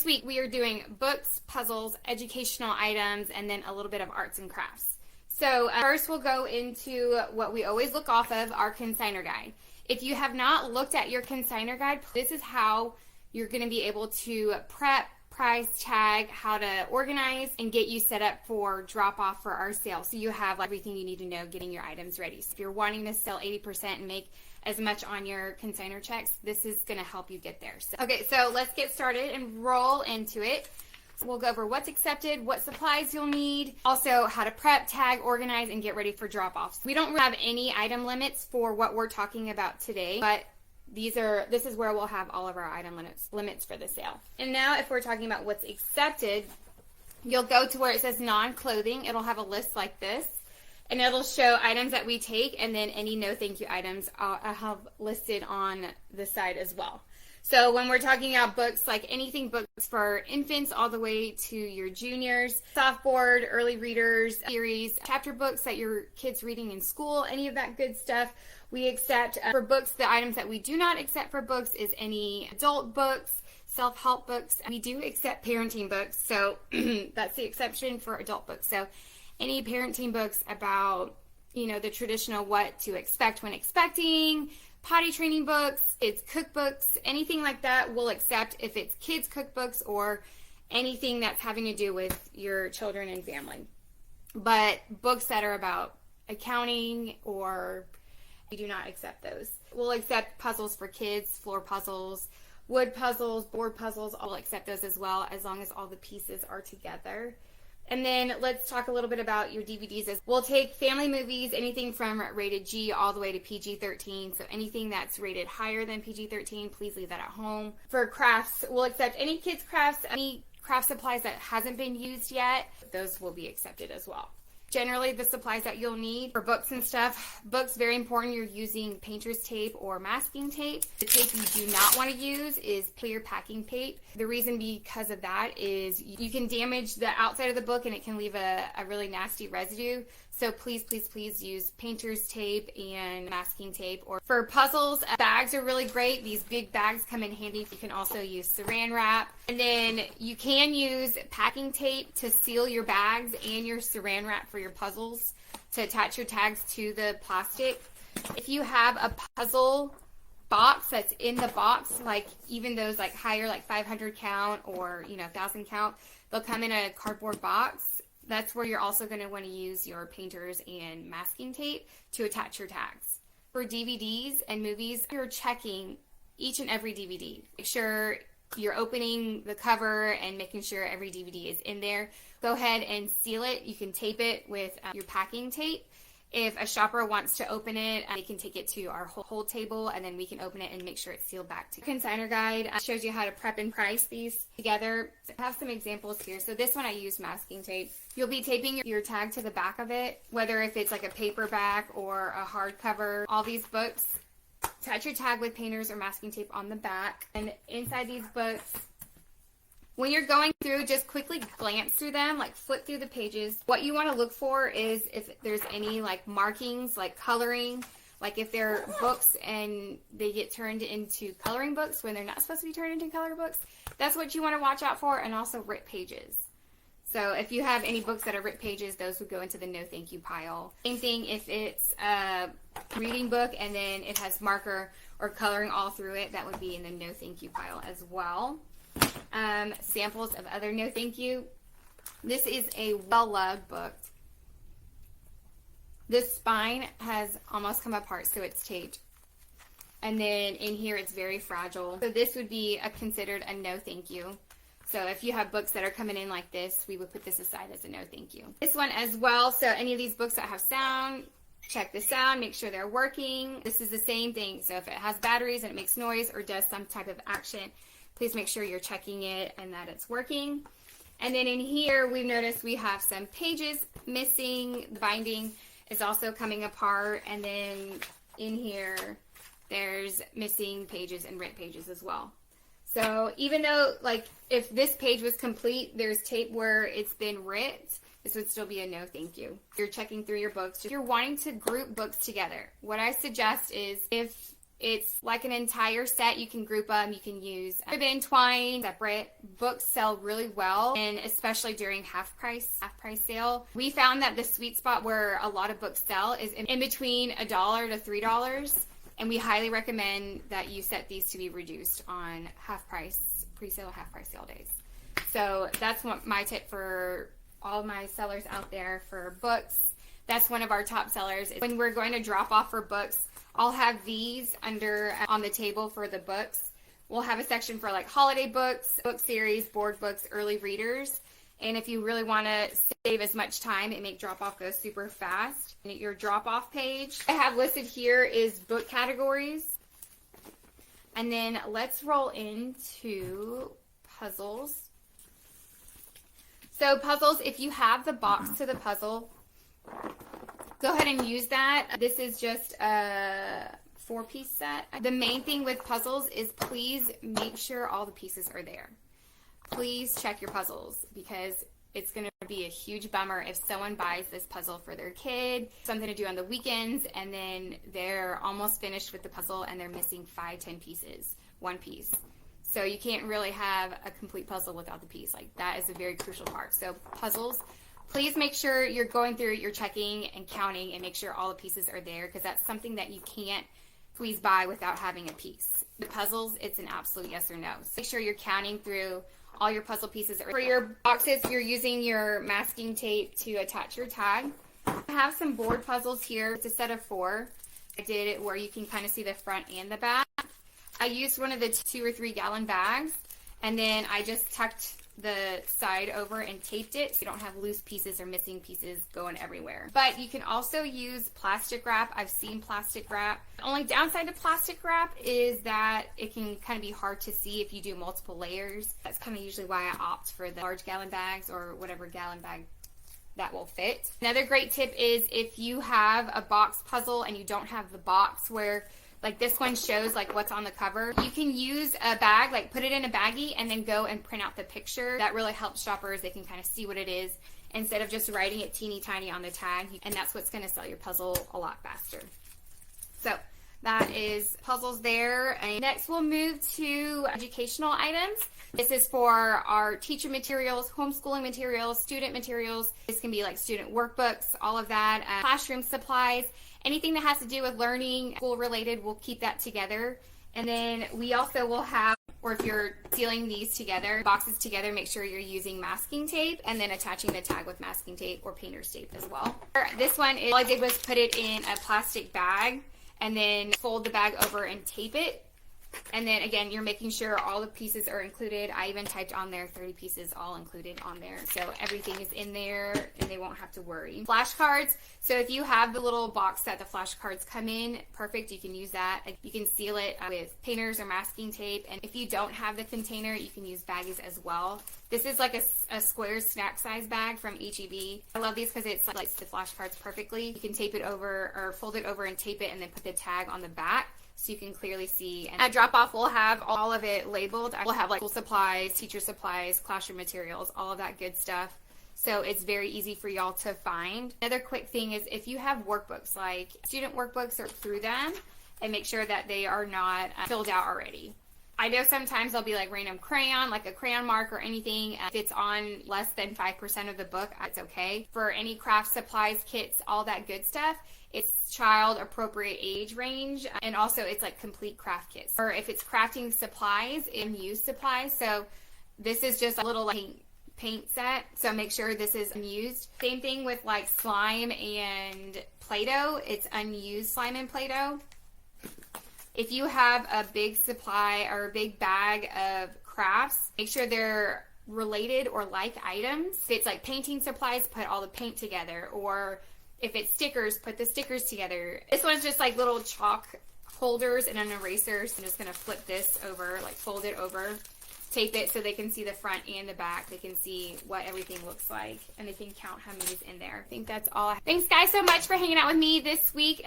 this week we are doing books, puzzles, educational items, and then a little bit of arts and crafts. So first we'll go into what we always look off of, our consignor guide. If you have not looked at your consignor guide, this is how you're going to be able to prep, price, tag, how to organize, and get you set up for drop off for our sale. So you have everything you need to know getting your items ready. So if you're wanting to sell 80% and make as much on your consignor checks, this is going to help you get there. So let's get started and roll into it. So we'll go over what's accepted, what supplies you'll need, also how to prep, tag, organize, and get ready for drop-offs. We don't have any item limits for what we're talking about today, but this is where we'll have all of our item limits for the sale. And now if we're talking about what's accepted, you'll go to where it says non-clothing. It'll have a list like this, and it'll show items that we take, and then any no thank you items I have listed on the side as well. So when we're talking about books, like anything books for infants all the way to your juniors, softboard, early readers, series, chapter books that your kids reading in school, any of that good stuff, we accept. For books, the items that we do not accept for books is any adult books, self-help books. We do accept parenting books, so that's the exception for adult books. So any parenting books about, the traditional what to expect when expecting, potty training books, it's cookbooks, anything like that we'll accept if it's kids cookbooks or anything that's having to do with your children and family. But books that are about accounting or we do not accept those. We'll accept puzzles for kids, floor puzzles, wood puzzles, board puzzles. I'll accept those as well as long as all the pieces are together. And then let's talk a little bit about your DVDs. We'll take family movies, anything from rated G all the way to PG-13. So anything that's rated higher than PG-13, please leave that at home. For crafts, we'll accept any kids' crafts, any craft supplies that hasn't been used yet. Those will be accepted as well. Generally, the supplies that you'll need for books and stuff. Books, very important, you're using painter's tape or masking tape. The tape you do not want to use is clear packing tape. The reason because of that is you can damage the outside of the book and it can leave a really nasty residue. So please, please, please use painter's tape and masking tape. Or for puzzles, bags are really great. These big bags come in handy. You can also use saran wrap. And then you can use packing tape to seal your bags and your saran wrap for your puzzles to attach your tags to the plastic. If you have a puzzle box that's in the box, like even those like higher, like 500 count or 1,000 count, they'll come in a cardboard box. That's where you're also going to want to use your painters and masking tape to attach your tags. For DVDs and movies, you're checking each and every DVD. Make sure you're opening the cover and making sure every DVD is in there. Go ahead and seal it. You can tape it with your packing tape. If a shopper wants to open it, they can take it to our hold table and then we can open it and make sure it's sealed back. The consignor guide shows you how to prep and price these together. I have some examples here. So this one I use masking tape. You'll be taping your tag to the back of it, whether if it's like a paperback or a hardcover. All these books, attach your tag with painters or masking tape on the back. And inside these books, when you're going through, just quickly glance through them, like flip through the pages. What you want to look for is if there's any like markings, like coloring, like if they're books and they get turned into coloring books when they're not supposed to be turned into color books. That's what you want to watch out for, and also ripped pages. So if you have any books that are ripped pages, those would go into the no thank you pile. Same thing if it's a reading book and then it has marker or coloring all through it, that would be in the no thank you pile as well. Samples of other no thank you. This is a well-loved book. This spine has almost come apart, so it's taped. And then in here it's very fragile. So this would be considered a no thank you. So if you have books that are coming in like this, we would put this aside as a no thank you. This one as well, so any of these books that have sound, check the sound, make sure they're working. This is the same thing. So if it has batteries and it makes noise or does some type of action, please make sure you're checking it and that it's working. And then in here, we've noticed we have some pages missing. The binding is also coming apart. And then in here, there's missing pages and ripped pages as well. So even though, like, if this page was complete, there's tape where it's been ripped, this would still be a no thank you. You're checking through your books. If you're wanting to group books together, what I suggest is if It's like an entire set. You can group them. You can use ribbon, twine, separate. Books sell really well, and especially during half price sale. We found that the sweet spot where a lot of books sell is in between $1 to $3, and we highly recommend that you set these to be reduced on half price, pre-sale, half price sale days. So that's my tip for all of my sellers out there for books. That's one of our top sellers. When we're going to drop off for books, I'll have these under on the table for the books. We'll have a section for like holiday books, book series, board books, early readers. And if you really want to save as much time and make drop off go super fast, your drop off page I have listed here is book categories. And then let's roll into puzzles. So puzzles, if you have the box to the puzzle, go ahead and use that. This is just a 4-piece set. The main thing with puzzles is please make sure all the pieces are there. Please check your puzzles, because it's going to be a huge bummer if someone buys this puzzle for their kid, something to do on the weekends, and then they're almost finished with the puzzle and they're missing 5-10 pieces, one piece. So you can't really have a complete puzzle without the piece. Like, that is a very crucial part. So puzzles, please make sure you're going through, you're checking and counting and make sure all the pieces are there, because that's something that you can't squeeze by without having a piece. The puzzles, it's an absolute yes or no. So make sure you're counting through all your puzzle pieces. For your boxes, you're using your masking tape to attach your tag. I have some board puzzles here. It's a set of 4. I did it where you can kind of see the front and the back. I used one of the 2 or 3 gallon bags, and then I just tucked the side over and taped it so you don't have loose pieces or missing pieces going everywhere. But you can also use plastic wrap. I've seen plastic wrap. The only downside to plastic wrap is that it can kind of be hard to see if you do multiple layers. That's kind of usually why I opt for the large gallon bags or whatever gallon bag that will fit. Another great tip is if you have a box puzzle and you don't have the box where like this one shows like what's on the cover, you can use a bag, like put it in a baggie and then go and print out the picture. That really helps shoppers. They can kind of see what it is instead of just writing it teeny tiny on the tag, and that's what's going to sell your puzzle a lot faster. So that is puzzles there. And next we'll move to educational items. This is for our teacher materials, homeschooling materials, student materials. This can be like student workbooks, all of that, classroom supplies. Anything that has to do with learning, school related, we'll keep that together. And then we also will have, or if you're sealing these together, boxes together, make sure you're using masking tape and then attaching the tag with masking tape or painter's tape as well. This one, all I did was put it in a plastic bag and then fold the bag over and tape it. And then again, you're making sure all the pieces are included. I even typed on there 30 pieces all included on there. So everything is in there and they won't have to worry. Flashcards. So if you have the little box that the flashcards come in, perfect. You can use that. You can seal it with painters or masking tape. And if you don't have the container, you can use baggies as well. This is like a square snack size bag from H-E-B. I love these because it's like the flashcards perfectly. You can tape it over or fold it over and tape it and then put the tag on the back, so you can clearly see. And at drop off, we'll have all of it labeled. We'll have like school supplies, teacher supplies, classroom materials, all of that good stuff. So it's very easy for y'all to find. Another quick thing is if you have workbooks, like student workbooks, sort through them and make sure that they are not filled out already. I know sometimes there'll be like random crayon, like a crayon mark or anything. If it's on less than 5% of the book, it's okay. For any craft supplies, kits, all that good stuff, it's child appropriate age range, and also it's like complete craft kits. Or if it's crafting supplies, unused supplies. So this is just a little like paint set, so make sure this is unused. Same thing with like slime and Play-Doh. It's unused slime and Play-Doh. If you have a big supply or a big bag of crafts, make sure they're related or like items. If it's like painting supplies, put all the paint together. Or if it's stickers, put the stickers together. This one's just like little chalk holders and an eraser. So I'm just going to flip this over, like fold it over, tape it so they can see the front and the back. They can see what everything looks like and they can count how many's in there. I think that's all. Thanks guys so much for hanging out with me this week.